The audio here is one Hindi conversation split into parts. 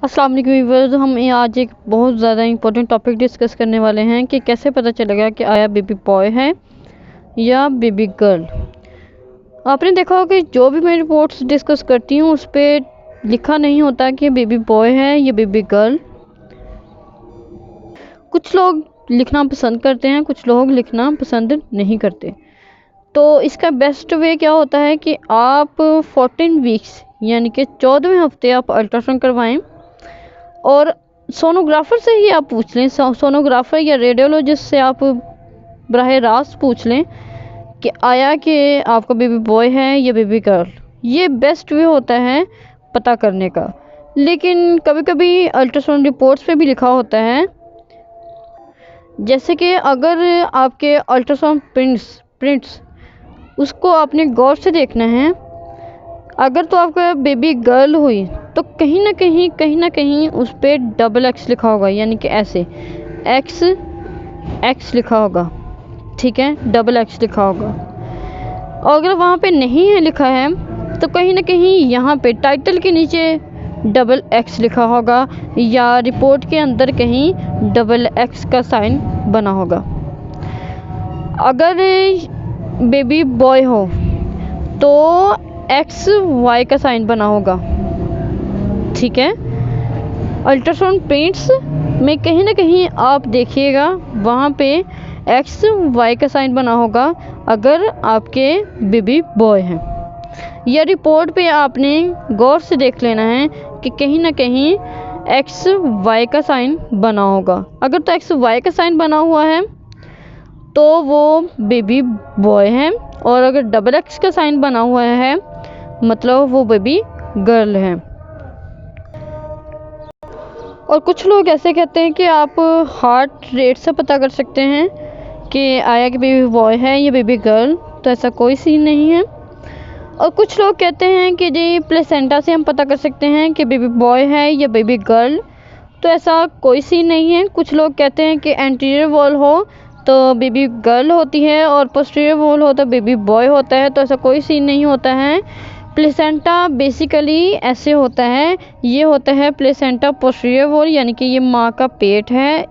अस्सलाम वालेकुम व्यूअर्स, हम आज एक बहुत ज़्यादा इंपॉर्टेंट टॉपिक डिस्कस करने वाले हैं कि कैसे पता चलेगा कि आया बेबी बॉय है या बेबी गर्ल। आपने देखा होगा कि जो भी मैं रिपोर्ट्स डिस्कस करती हूँ उस पर लिखा नहीं होता कि बेबी बॉय है या बेबी गर्ल। कुछ लोग लिखना पसंद करते हैं, कुछ लोग लिखना पसंद नहीं करते। तो इसका बेस्ट वे क्या होता है कि आप 14 वीक्स यानी कि 14वें हफ्ते आप अल्ट्रासाउंड करवाएं और सोनोग्राफर से ही आप पूछ लें, सोनोग्राफर या रेडियोलॉजिस्ट से आप बराह रास्त पूछ लें कि आया कि आपका बेबी बॉय है या बेबी गर्ल। ये बेस्ट वे होता है पता करने का। लेकिन कभी कभी अल्ट्रासाउंड रिपोर्ट्स पे भी लिखा होता है, जैसे कि अगर आपके अल्ट्रासाउंड प्रिंट्स उसको आपने गौर से देखना है। अगर तो आपका बेबी गर्ल हुई तो कहीं ना कहीं उस पर डबल एक्स लिखा होगा, यानी कि ऐसे एक्स लिखा होगा, ठीक है, डबल एक्स लिखा होगा। और अगर वहाँ पे नहीं है लिखा है तो कहीं ना कहीं यहाँ पे टाइटल के नीचे डबल एक्स लिखा होगा या रिपोर्ट के अंदर कहीं डबल एक्स का साइन बना होगा। अगर बेबी बॉय हो तो एक्स वाई का साइन बना होगा, ठीक है। अल्ट्रासाउंड प्रिंट्स में कहीं ना कहीं आप देखिएगा वहाँ पे एक्स वाई का साइन बना होगा अगर आपके बेबी बॉय हैं। या रिपोर्ट पे आपने गौर से देख लेना है कि कहीं ना कहीं एक्स वाई का साइन बना होगा। अगर तो एक्स वाई का साइन बना हुआ है तो वो बेबी बॉय है, और अगर डबल एक्स का साइन बना हुआ है मतलब वो बेबी गर्ल है। और कुछ लोग ऐसे कहते हैं कि आप हार्ट रेट से पता कर सकते हैं कि आया कि बेबी बॉय है या बेबी गर्ल, तो ऐसा कोई सीन नहीं है। और कुछ लोग कहते हैं कि जी प्लेसेंटा से हम पता कर सकते हैं कि बेबी बॉय है या बेबी गर्ल, तो ऐसा कोई सीन नहीं है। कुछ लोग कहते हैं कि एंटीरियर वॉल हो तो बेबी गर्ल होती है और पोस्टीरियर वॉल हो तो बेबी बॉय होता है, तो ऐसा कोई सीन नहीं होता है। प्लेसेंटा बेसिकली ऐसे होता है, ये होता है प्लेसेंटा पोस्टीरियर वॉल, यानी कि ये माँ का पेट है।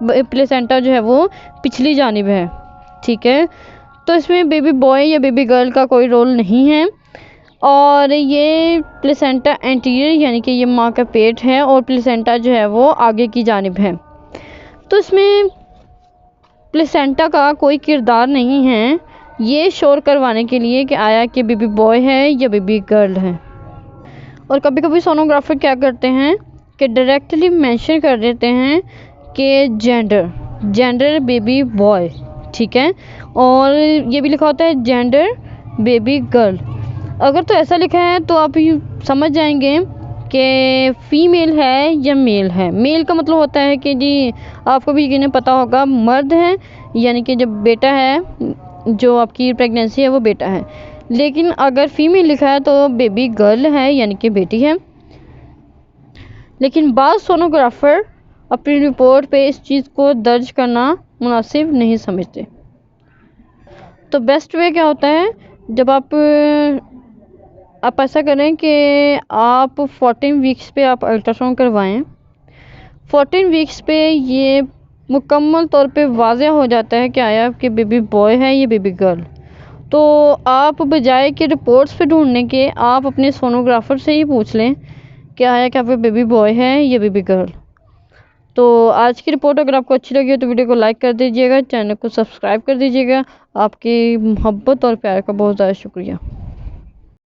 प्लेसेंटा जो है वो पिछली जानिब है, ठीक है। तो इसमें बेबी बॉय या बेबी गर्ल का कोई रोल नहीं है। और ये प्लेसेंटा एंटीरियर यानी कि ये माँ का पेट है और प्लेसेंटा जो है वो आगे की जानिब है। तो इसमें प्लेसेंटा का कोई किरदार नहीं है ये श्योर करवाने के लिए कि आया कि बेबी बॉय है या बेबी गर्ल है। और कभी कभी सोनोग्राफर क्या करते हैं कि डायरेक्टली मेंशन कर देते हैं कि जेंडर बेबी बॉय, ठीक है, और ये भी लिखा होता है जेंडर बेबी गर्ल। अगर तो ऐसा लिखा है तो आप समझ जाएंगे कि फीमेल है या मेल है। मेल का मतलब होता है कि जी आपको भी यकीन पता होगा मर्द है, यानी कि जब बेटा है, जो आपकी प्रेगनेंसी है वो बेटा है। लेकिन अगर फीमेल लिखा है तो बेबी गर्ल है, यानी कि बेटी है। लेकिन बाद सोनोग्राफर अपनी रिपोर्ट पे इस चीज़ को दर्ज करना मुनासिब नहीं समझते। तो बेस्ट वे क्या होता है, जब आप ऐसा करें कि आप 14 वीक्स पे आप अल्ट्रासाउंड करवाएं। 14 वीक्स पे ये मुकम्मल तौर पे वाज़ह हो जाता है कि आया कि बेबी बॉय है या बेबी गर्ल। तो आप बजाय कि रिपोर्ट्स पे ढूंढने के आप अपने सोनोग्राफर से ही पूछ लें कि आया कि आपका बेबी बॉय है या बेबी गर्ल। तो आज की रिपोर्ट अगर आपको अच्छी लगी हो तो वीडियो को लाइक कर दीजिएगा, चैनल को सब्सक्राइब कर दीजिएगा। आपकी मोहब्बत और प्यार का बहुत ज़्यादा शुक्रिया।